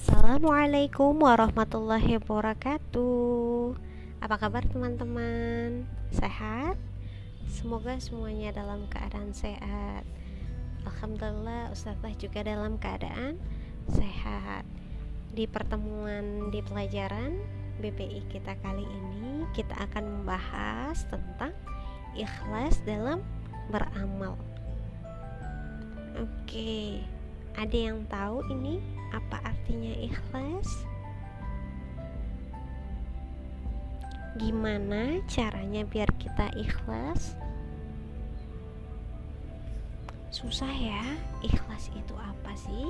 Assalamualaikum warahmatullahi wabarakatuh. Apa kabar teman-teman? Sehat? Semoga semuanya dalam keadaan sehat. Alhamdulillah Ustazah juga dalam keadaan sehat. Di pertemuan di pelajaran BPI kita kali ini, kita akan membahas tentang ikhlas dalam beramal. Oke, ada yang tahu ini apa artinya ikhlas? Gimana caranya biar kita ikhlas? Susah ya, ikhlas itu apa sih?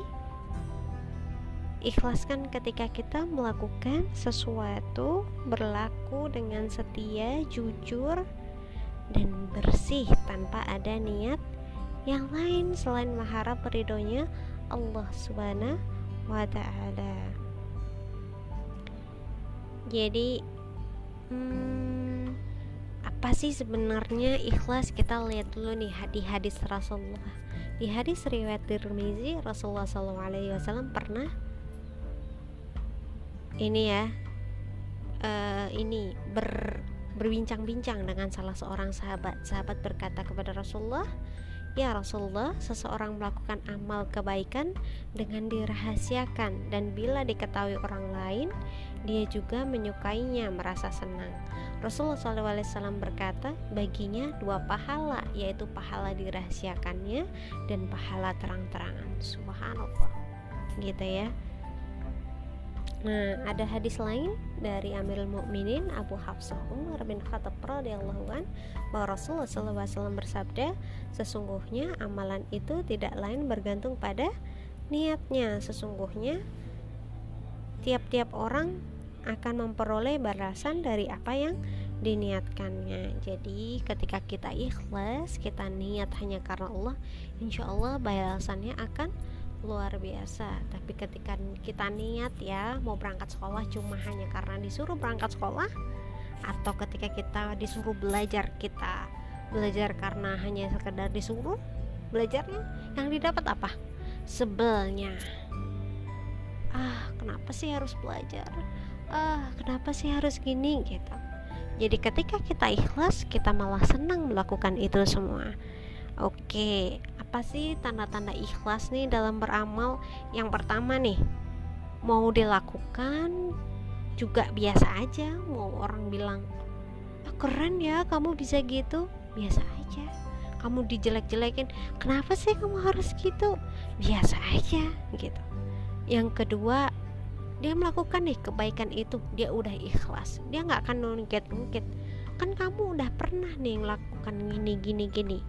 Ikhlas kan ketika kita melakukan sesuatu, berlaku dengan setia, jujur, dan bersih tanpa ada niat yang lain selain mengharap ridhonya Allah Subhanahu wa ta'ala. Jadi apa sih sebenarnya ikhlas? Kita lihat dulu nih di hadis Rasulullah. Di hadis riwayat Tirmizi, Rasulullah SAW pernah berbincang-bincang dengan salah seorang sahabat. Sahabat berkata kepada Rasulullah, "Ya Rasulullah, seseorang melakukan amal kebaikan dengan dirahasiakan, dan bila diketahui orang lain, dia juga menyukainya, merasa senang." Rasulullah SAW berkata, baginya dua pahala, yaitu pahala dirahasiakannya dan pahala terang-terangan. Subhanallah, gitu ya. Nah, ada hadis lain dari Amirul Mukminin Abu Hafsah Umar bin Khattab radhiyallahu an, bahwa Rasulullah SAW bersabda, sesungguhnya amalan itu tidak lain bergantung pada niatnya. Sesungguhnya tiap-tiap orang akan memperoleh balasan dari apa yang diniatkannya. Jadi ketika kita ikhlas, kita niat hanya karena Allah, insya Allah balasannya akan luar biasa. Tapi ketika kita niat ya mau berangkat sekolah cuma hanya karena disuruh berangkat sekolah, atau ketika kita disuruh belajar, kita belajar karena hanya sekedar disuruh belajarnya, yang didapat apa? Sebelnya. Kenapa sih harus belajar? Kenapa sih harus gini gitu. Jadi ketika kita ikhlas, kita malah senang melakukan itu semua. Oke, apa sih tanda-tanda ikhlas nih dalam beramal? Yang pertama nih, mau dilakukan juga biasa aja. Mau orang bilang, keren ya kamu bisa gitu, biasa aja. Kamu dijelek-jelekin, kenapa sih kamu harus gitu, biasa aja gitu. Yang kedua, dia melakukan nih kebaikan itu, dia udah ikhlas, dia gak akan nungkit-nungkit. Kan kamu udah pernah nih melakukan gini,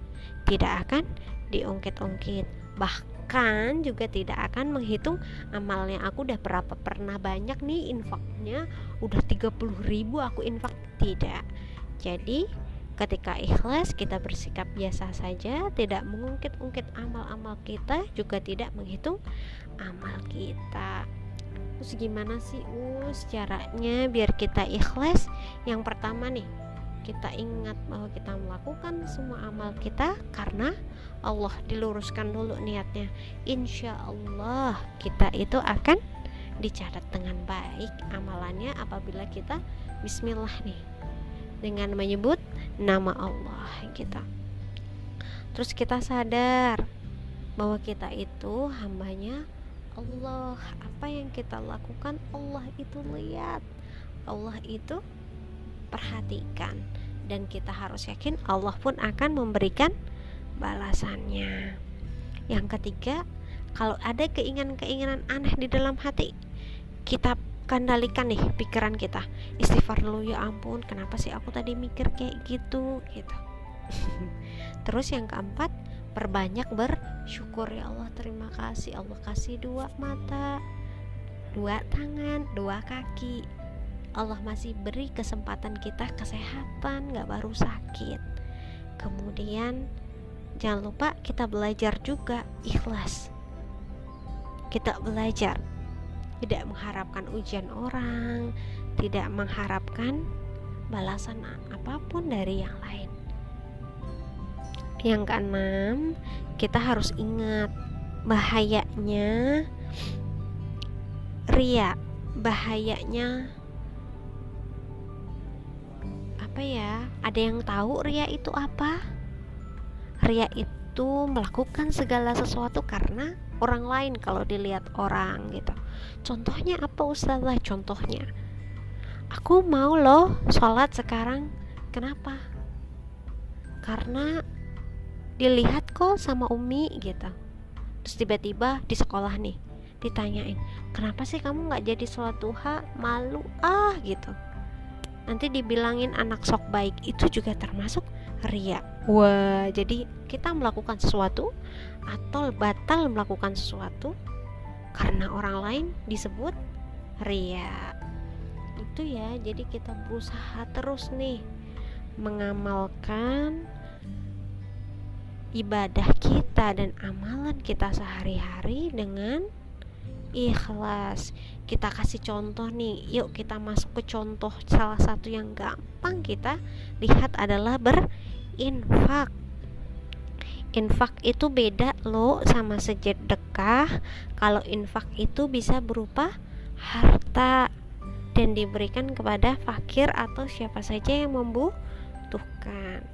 tidak akan diungkit-ungkit. Bahkan juga tidak akan menghitung amalnya, aku udah berapa pernah banyak nih infaknya, udah 30.000 aku infak, tidak. Jadi ketika ikhlas, kita bersikap biasa saja, tidak mengungkit-ungkit amal-amal kita, juga tidak menghitung amal kita. Terus gimana sih caranya biar kita ikhlas? Yang pertama nih, kita ingat bahwa kita melakukan semua amal kita karena Allah, diluruskan dulu niatnya. Insya Allah kita itu akan dicatat dengan baik amalannya apabila kita bismillah nih, dengan menyebut nama Allah kita. Terus kita sadar bahwa kita itu hambanya Allah. Apa yang kita lakukan Allah itu lihat, Allah itu perhatikan, dan kita harus yakin Allah pun akan memberikan balasannya. Yang ketiga, kalau ada keinginan-keinginan aneh di dalam hati, kita kendalikan nih pikiran kita, istighfar dulu, ya ampun kenapa sih aku tadi mikir kayak gitu. Terus yang keempat, perbanyak bersyukur. Ya Allah, terima kasih Allah kasih dua mata, dua tangan, dua kaki. Allah masih beri kesempatan kita kesehatan, gak baru sakit. Kemudian jangan lupa kita belajar juga ikhlas. Kita belajar tidak mengharapkan ujian orang, tidak mengharapkan balasan apapun dari yang lain. Yang keenam, kita harus ingat bahayanya ria, bahayanya apa ya? Ada yang tahu ria itu apa? Ria itu melakukan segala sesuatu karena orang lain, kalau dilihat orang gitu. Contohnya apa Ustazah? Contohnya, aku mau loh sholat sekarang. Kenapa? Karena dilihat kok sama Umi gitu. Terus tiba-tiba di sekolah nih ditanyain, kenapa sih kamu gak jadi sholat duha? Malu gitu. Nanti dibilangin anak sok baik, itu juga termasuk ria. Wah, jadi kita melakukan sesuatu atau batal melakukan sesuatu karena orang lain disebut ria. Itu ya, jadi kita berusaha terus nih mengamalkan ibadah kita dan amalan kita sehari-hari dengan ikhlas. Kita kasih contoh nih, yuk kita masuk ke contoh. Salah satu yang gampang kita lihat adalah berinfak. Infak itu beda loh sama sedekah. Kalau infak itu bisa berupa harta dan diberikan kepada fakir atau siapa saja yang membutuhkan.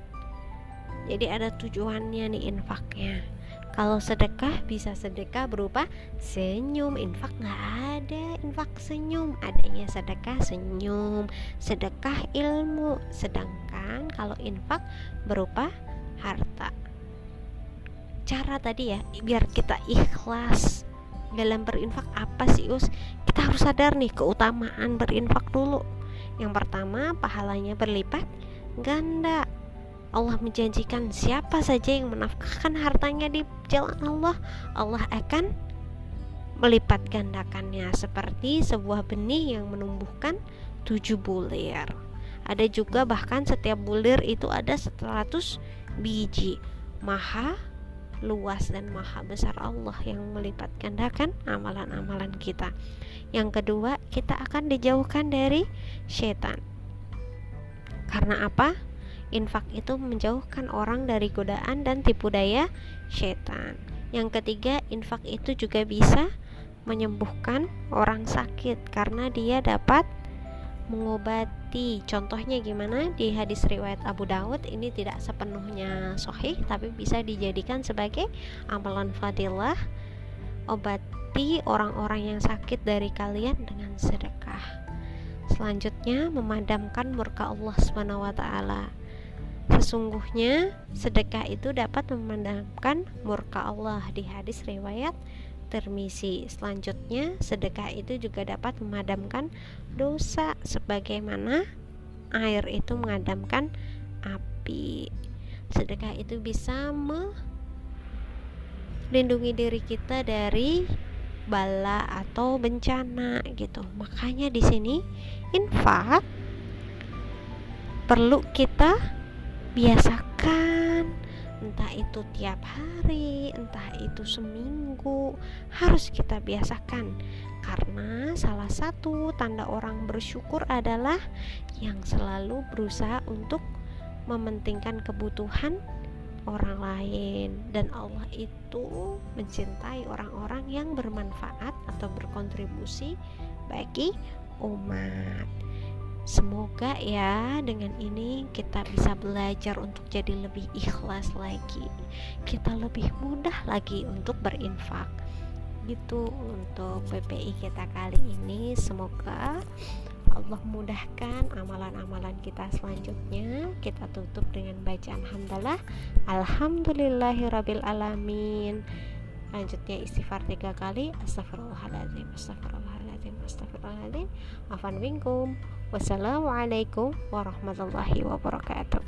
Jadi ada tujuannya nih infaknya. Kalau sedekah bisa sedekah berupa senyum. Infak nggak ada infak senyum, adanya sedekah senyum, sedekah ilmu. Sedangkan kalau infak berupa harta. Cara tadi ya, biar kita ikhlas dalam berinfak apa sih Us? Kita harus sadar nih keutamaan berinfak dulu. Yang pertama, pahalanya berlipat ganda. Allah menjanjikan siapa saja yang menafkahkan hartanya di jalan Allah, Allah akan melipat gandakannya seperti sebuah benih yang menumbuhkan 7 bulir. Ada juga bahkan setiap bulir itu ada 100 biji. Maha luas dan maha besar Allah yang melipat gandakan amalan-amalan kita. Yang kedua, kita akan dijauhkan dari setan. Karena apa? Infak itu menjauhkan orang dari godaan dan tipu daya setan. Yang ketiga, infak itu juga bisa menyembuhkan orang sakit karena dia dapat mengobati. Contohnya gimana? Di hadis riwayat Abu Daud, ini tidak sepenuhnya sahih tapi bisa dijadikan sebagai amalan fadilah. Obati orang-orang yang sakit dari kalian dengan sedekah. Selanjutnya, memadamkan murka Allah SWT. Sesungguhnya sedekah itu dapat memadamkan murka Allah di hadis riwayat Tirmizi. Selanjutnya, sedekah itu juga dapat memadamkan dosa sebagaimana air itu memadamkan api. Sedekah itu bisa melindungi diri kita dari bala atau bencana gitu. Makanya di sini infak perlu kita biasakan, entah itu tiap hari, entah itu seminggu, harus kita biasakan. Karena salah satu tanda orang bersyukur adalah yang selalu berusaha untuk mementingkan kebutuhan orang lain. Dan Allah itu mencintai orang-orang yang bermanfaat atau berkontribusi bagi umat. Semoga ya dengan ini kita bisa belajar untuk jadi lebih ikhlas lagi, kita lebih mudah lagi untuk berinfak gitu untuk PPI kita kali ini. Semoga Allah mudahkan amalan-amalan kita selanjutnya. Kita tutup dengan bacaan hamdalah, alhamdulillahirabbil alamin. Lanjutnya istighfar 3 kali, astagfirullahaladzim, astagfirullahaladzim, astagfirullahaladzim. Afwan minkum. Wassalamualaikum warahmatullahi wabarakatuh.